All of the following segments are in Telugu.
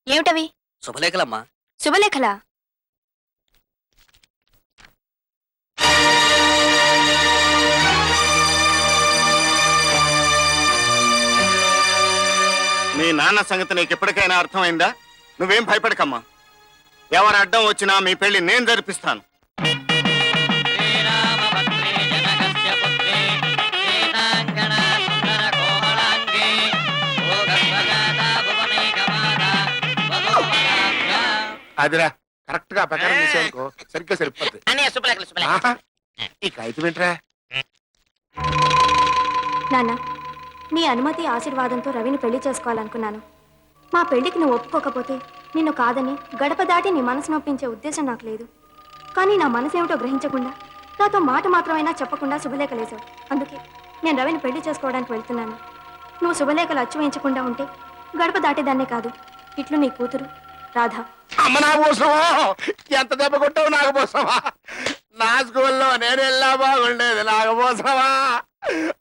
ఏమిటవి? శుభలేఖలమ్మా. శుభలేఖలా? మీ నాన్న సంగతి నీకు ఎప్పటికైనా అర్థమైందా? నువ్వేం భయపడకమ్మా. ఎవరు అడ్డం వచ్చినా మీ పెళ్లి నేను జరిపిస్తాను. అదిరా కరెక్ట్ గా ప్రకారం చేసేందుకో సరిగ్గా సరిపోద్ది. ఈ కాగితం ఏంట్రా? నాన్న, నీ అనుమతి ఆశీర్వాదంతో రవిని పెళ్లి చేసుకోవాలనుకున్నాను. మా పెళ్లికి నువ్వు ఒప్పుకోకపోతే నిన్ను కాదని గడప దాటి నీ మనసు నొప్పించే ఉద్దేశం నాకు లేదు. కానీ నా మనసు ఏమిటో గ్రహించకుండా నాతో మాట మాత్రమైనా చెప్పకుండా శుభలేఖ లేచావు. అందుకే నేను రవిని పెళ్లి చేసుకోవడానికి వెళ్తున్నాను. నువ్వు శుభలేఖలు అచ్చు వేయించకుండా ఉంటే గడప దాటేదాన్నే కాదు, ఇట్లు నీ కూతురు రాధా. అమ్మ నాగభూషణమా, ఎంత దెబ్బ కొట్టావు నాగభూషణమా. నా స్కూల్లో నేను వెళ్ళా బాగుండేది నాగభూషణమా.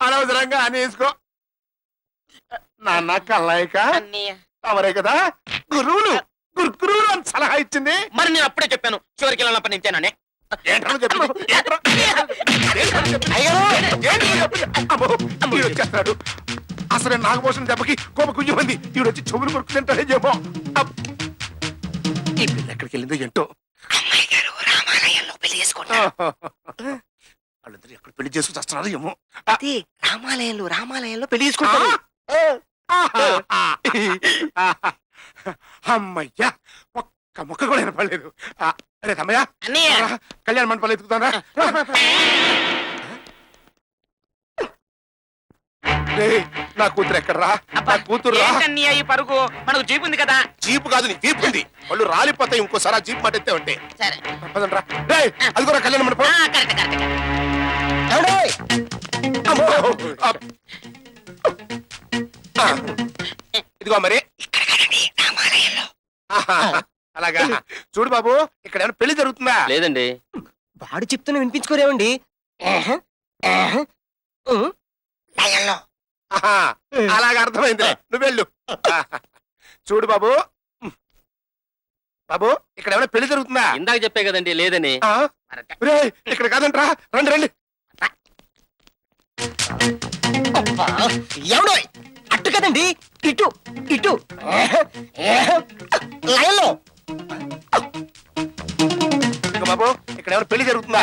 అనవసరంగా అనేసుకో. నాన్న కల్లాయిక అవరే కదా గురువులు గురువులు అని సలహా ఇచ్చింది. మరి నేను అప్పుడే చెప్పాను చివరికి వెళ్ళినప్పటి నుంచేనని. వచ్చేస్తాడు. అసలు నాగభూషణ దెబ్బకి కోప కుయ్యమంది. ఈవిడ వచ్చి చెవులు కొరుకు తింటాడే చెప్పు. ఈ పిల్ల ఎక్కడికి వెళ్ళిందో ఏంటో. అమ్మాయి గారు రామాలయంలో పెళ్లి చేసుకుంటారు. వాళ్ళిద్దరు ఎక్కడ పెళ్లి చేసుకుని వస్తున్నారు ఏమో. అదే రామాలయంలో పెళ్లి చేసుకుంటారు. అమ్మయ్యా, ఒక్క మొక్క కూడా వినపడలేదు. అరే తమ్మయ్య, కళ్యాణ మండపాలు ఎత్తుకుతానా? నా కూతురు ఎక్కడరా? నా కూతురు ఈ పరుగు మనకు జీప్ ఉంది కదా. జీపు కాదు, నీ జీప్ ఉంది. వాళ్ళు రాలిపోతాయి ఇంకోసారి ఆ జీప్ మాట ఎత్తే ఉంటే. పదండ్రా. అది కూడా కళ్యాణ మండపం. ఇదిగో మరి అలాగా. చూడు బాబు, ఇక్కడ ఏమైనా పెళ్లి జరుగుతుందా? లేదండి. వాడు చెప్తున్నా వినిపించుకోరేమండి. అలాగా అర్థమైంది. నువ్వు వెళ్ళు. చూడు బాబు, బాబు ఇక్కడ ఏమైనా పెళ్లి జరుగుతుందా? ఇందాక చెప్పే కదండి లేదని. ఇక్కడ కాదంట్రా, రండి రండి. ఎవడో అట్టు కదండి, ఇటు ఇటు లైన్లో. బాబు ఇక్కడ ఏమైనా పెళ్లి జరుగుతుందా?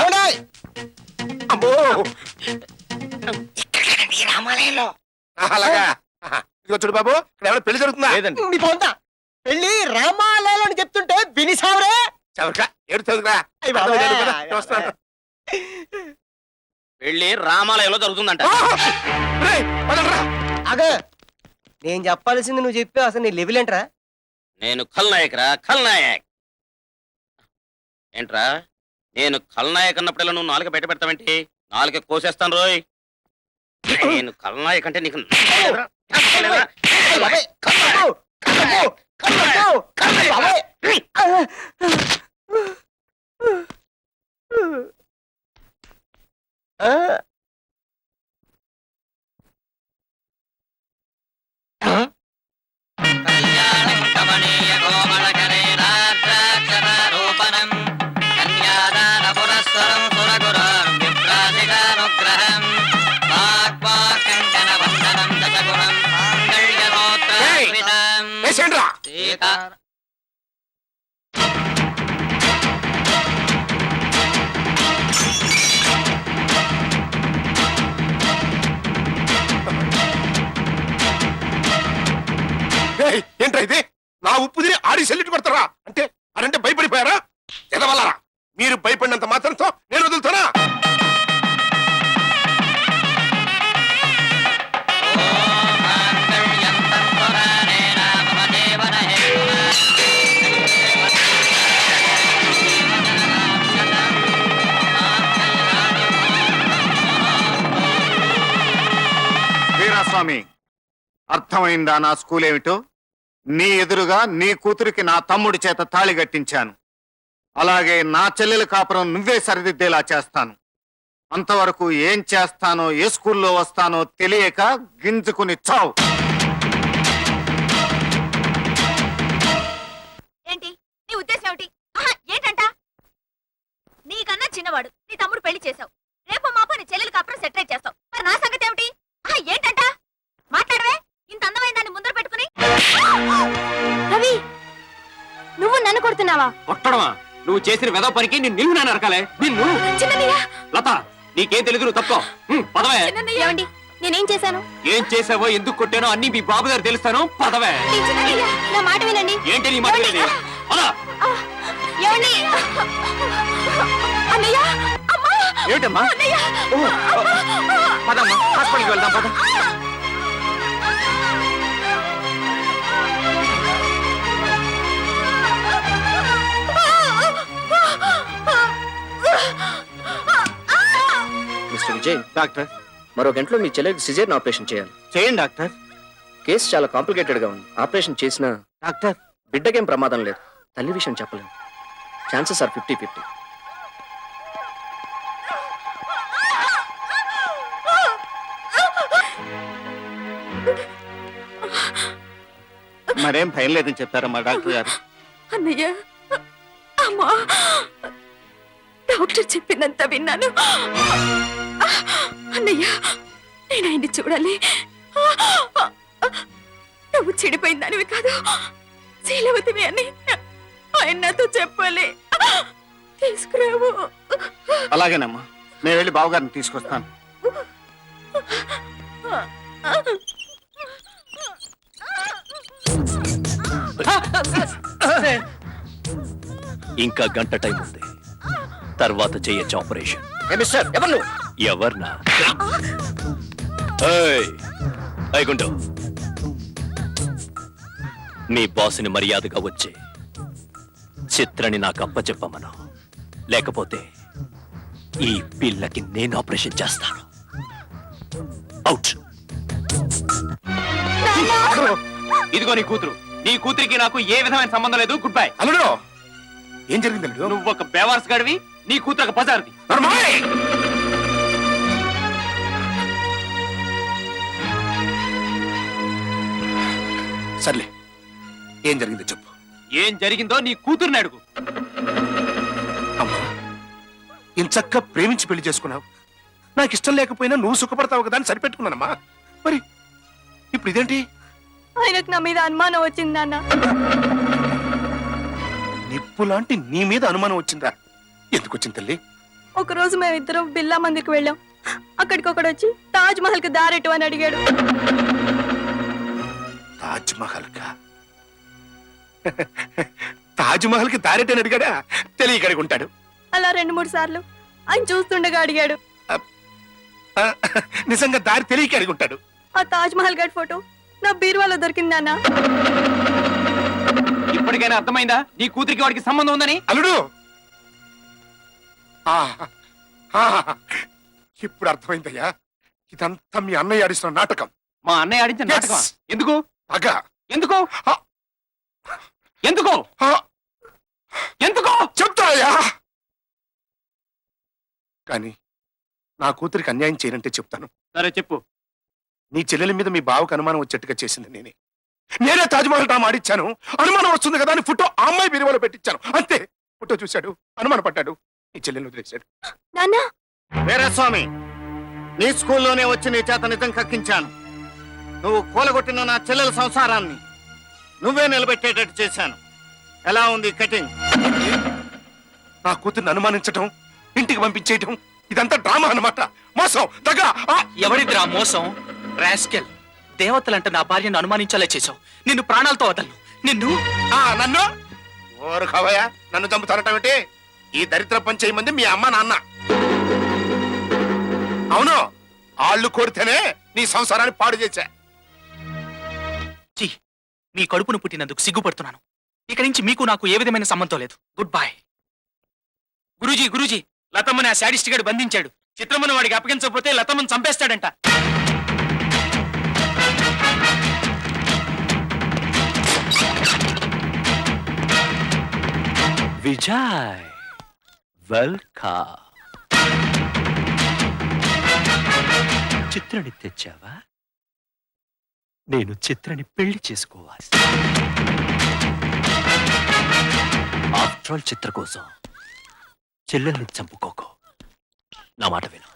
అమ్మో, రామాలయంలో. అలాగా. ఇదిగో చూడు బాబు, ఇక్కడ ఏమైనా పెళ్లి జరుగుతుందా? లేదండి. మీ పొందా పెళ్లి రామాలయంలో అని చెప్తుంటే వినిసావరే. చవక ఏడు చదువురా. వస్తాను. పెళ్లి రామాలయంలో జరుగుతుందంట. అదే నేను చెప్పాల్సింది నువ్వు చెప్పి అసలు నీ లెవెల్ ఏంట్రా? నేను ఖల్నాయక్ రా, ఖల్నాయక్. ఏంట్రా, నేను ఖల్నాయక్ అన్నప్పుడల్లా నువ్వు నాలుక బయట పెడతావేంటి? నాలుక కోసేస్తాను రోయ్. నేను ఖల్నాయక్ అంటే నీకు ఏంట్రా ఇది? నా ఉప్పు తిని ఆడి సెల్లిట్ కొడతారా? అంటే అనంటే భయపడిపోయారా? ఎదవల్లరా, మీరు భయపడినంత మాత్రంతో నేను వదులుతానా? వీరాస్వామి, అర్థమైందా నా స్కూల్ ఏమిటో? నీ ఎదురుగా నీ కూతురికి నా తమ్ముడి చేత తాళి కట్టించాను. అలాగే నా చెల్లెల కాపురం నువ్వే సరిదిద్దేలా చేస్తాను. అంతవరకు ఏం చేస్తానో, ఏ స్కూల్లో వస్తానో తెలియక గింజుకుని చావు. పెళ్లి చేసావు. రేపు మాపో నీ చెల్లెలికి అప్పుడు సెటరేట్ చేస్తావు. మరి నా సంగతి ఏమిటి? ఏంటంట? మాట్లాడవే, ఇంత అందమైన దాన్ని ముందర పెట్టుకుని. రవి, నువ్వు నన్ను కొడుతున్నావా? కొట్టడమా? నువ్వు చేసిన వెదవ పనికి నిన్ను నేను నరకాలే. నిన్ను చిన్నయ్య, లత, నీకేం తెలియదు, నువ్వు తప్పో పదవే. ఏమండి, నేనేం చేశాను? ఏం చేసావో, ఎందుకు కొట్టానో అన్ని మీ బాబు గారు తెలుస్తాను. పదవే. చిన్నయ్య, నా మాట వినండి. ఏంటి నీ మాట వినేది? పద. ఏమండి? అన్నయ్య, అమ్మా! ఏమిటమ్మా? అన్నయ్య! పదమ్మా, హాస్పిటల్కి వెళ్దాం పద. మిస్టర్ విజయ్, డాక్టర్, మరో గంటలో మీ చెల్లెకి సిజేరియన్ ఆపరేషన్ చేయాలి. చేయండి డాక్టర్. కేసు చాలా కాంప్లికేటెడ్ గా ఉంది. ఆపరేషన్ చేసినా డాక్టర్, బిడ్డకేం ప్రమాదం లేదు. తల్లి విషయం చెప్పలేము. Chances are 50-50. మరేం భయం లేదని చెప్పారమ్మా డాక్టర్ గారు. అన్నయ్య, అమ్మా, డాక్టర్ చెప్పినంత విన్నాను. అన్నయ్య, నేను ఆయన్ని చూడాలి. నువ్వు చెడిపోయిందానివి కాదు, శీలవతివి అని ఆయన నాతో చెప్పాలి. తీసుకురావు. అలాగేనమ్మా, నేను వెళ్ళి బావగారిని తీసుకొస్తాను. ఇంకా గంట టైం ఉంది, తర్వాత చేయొచ్చు ఆపరేషన్. మిస్టర్, ఎవరు నువ్వు? ఎవర్నా? గుండు, మీ బాసుని మర్యాదగా వచ్చి చిత్రని నాకు అప్పచెప్పమను, లేకపోతే ఈ పిల్లకి నేను ఆపరేషన్ చేస్తాను. అవుట్. ఇదిగో నీ కూతురు. నీ కూతురికి నాకు ఏ విధమైన సంబంధం లేదు. Good bye. అల్లుడు, ఏం జరిగింది అల్లుడు? నువ్వు ఒక బేవార్స్ గడివి, నీ కూతురు ఒక బజార్ది. నర్మాయ్! సర్లే, ఏం జరిగిందో చెప్పు. ఏం జరిగిందో నీ కూతురుని అడుగు. అమ్మా, ఇంచక్క ప్రేమించి పెళ్లి చేసుకున్నావు. నాకు ఇష్టం లేకపోయినా నువ్వు సుఖపడతావు కదా అని సరిపెట్టుకున్నానమ్మా. మరి ఇప్పుడు ఇదేంటి? ఆయనకు నా మీద అనుమానం వచ్చింది నాన్న. నిప్పు లాంటి నీ మీద అనుమానం వచ్చిందా? ఎందుకు వచ్చింది తల్లి? ఒకరోజు మేమిద్దరం బిర్లా మందిర్కి వెళ్ళాం. అక్కడికి ఒకడు వచ్చి తాజ్ మహల్ కి దారెట్టు అని అడిగాడు. తాజ్ మహల్ కా? తాజ్ మహల్ కి దారేటని అడిగాడా? తెలియకడిగి ఉంటాడు. అలా 2-3 సార్లు ఆయన చూస్తుండగా అడిగాడు. ఆ, నిజంగా దారి తెలియక అడిగి ఉంటాడు. ఆ తాజ్ మహల్ గడ్ ఫోటో నా బీరువాలో దొరికింది నాన్న. ఇప్పటికైనా అర్థమైందా నీ కూతురికి వాడికి సంబంధం ఉందని? అల్లుడు, ఆ, ఆ, ఇప్పుడు అర్థమైందయ్యా. ఇదంతా మీ అన్నయ్య ఆడిస్తున్న నాటకం. మా అన్నయ్య ఆడించిన నాటకం. Yes. ఎందుకు? పగ. ఎందుకు? ఆ. ఎందుకు? ఆ, ఎందుకు? చెప్తాయా? కానీ నా కూతురికి అన్యాయం చేయనంటే చెప్తాను. సరే చెప్పు. నీ చెల్లెల మీద మీ బావకు అనుమానం వచ్చేట్టుగా చేసింది నేనే తాజ్మహల్ డ్రామా ఆడిచ్చాను. అనుమానం వస్తుంది కదా అని ఫోటో ఆ అమ్మాయి బీరువాలో పెట్టించాను. అంతే. ఫోటో చూశాడు, అనుమాన పడ్డాడు, నీ చెల్లెలు వదిలేశాడు. నాన్న, వీరస్వామి, నీ స్కూల్లోనే వచ్చి నీ చేత నిజం కక్కించాను. నువ్వు కూలగొట్టిన నా చెల్లెల సంసారాన్ని నువ్వే నిలబెట్టేటట్టు చేశాను. ఎలా ఉంది కటింగ్? నా కూతుర్ని అనుమానించటం, ఇంటికి పంపించేయటం, ఇదంతా డ్రామా అన్నమాట. మోసం, దగా. ఎవరిదిరా మోసం? రాస్కెల్, దేవతలంటే నా భార్యను అనుమానించేలా చేశావు. నిన్ను ప్రాణాలతో వదలను. నిన్ను నన్ను ఓరు కవయ్యా, నన్ను చంపుతారటమేంటి? ఈ దరిద్ర పని చేయమంది మీ అమ్మ నాన్న. అవును, ఆళ్ళు కోరితేనే నీ సంసారాన్ని పాడు చేశా. ఛీ, మీ కడుపును పుట్టినందుకు సిగ్గుపడుతున్నాను. ఇక నుంచి మీకు నాకు ఏ విధమైన సంబంధం లేదు. Good bye. గురూజీ, లతమ్మని ఆ శాడిస్ట్ గాడు బంధించాడు. చిత్రమ్మను వాడికి అప్పగించకపోతే లతమ్మను చంపేస్తాడంట. విజయ్, వెల్కమ్. చిత్రని తెచ్చావా? నేను చిత్రని పెళ్లి చేసుకోవాలి. ఆఫ్టర్ ఆల్ చిత్ర కోసం చెల్లెల్ని చంపుకోకు. నా మాట విను.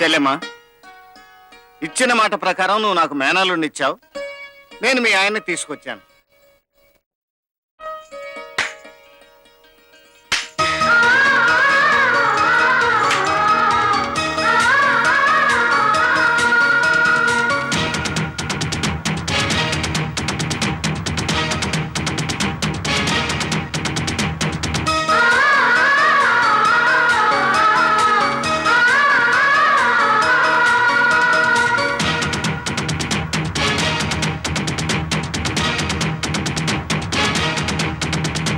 చెల్లెమ్మా, ఇచ్చిన మాట ప్రకారం నువ్వు నాకు మేనల్లుడినిచ్చావు. నేను మీ ఆయన్ని తీసుకొచ్చాను.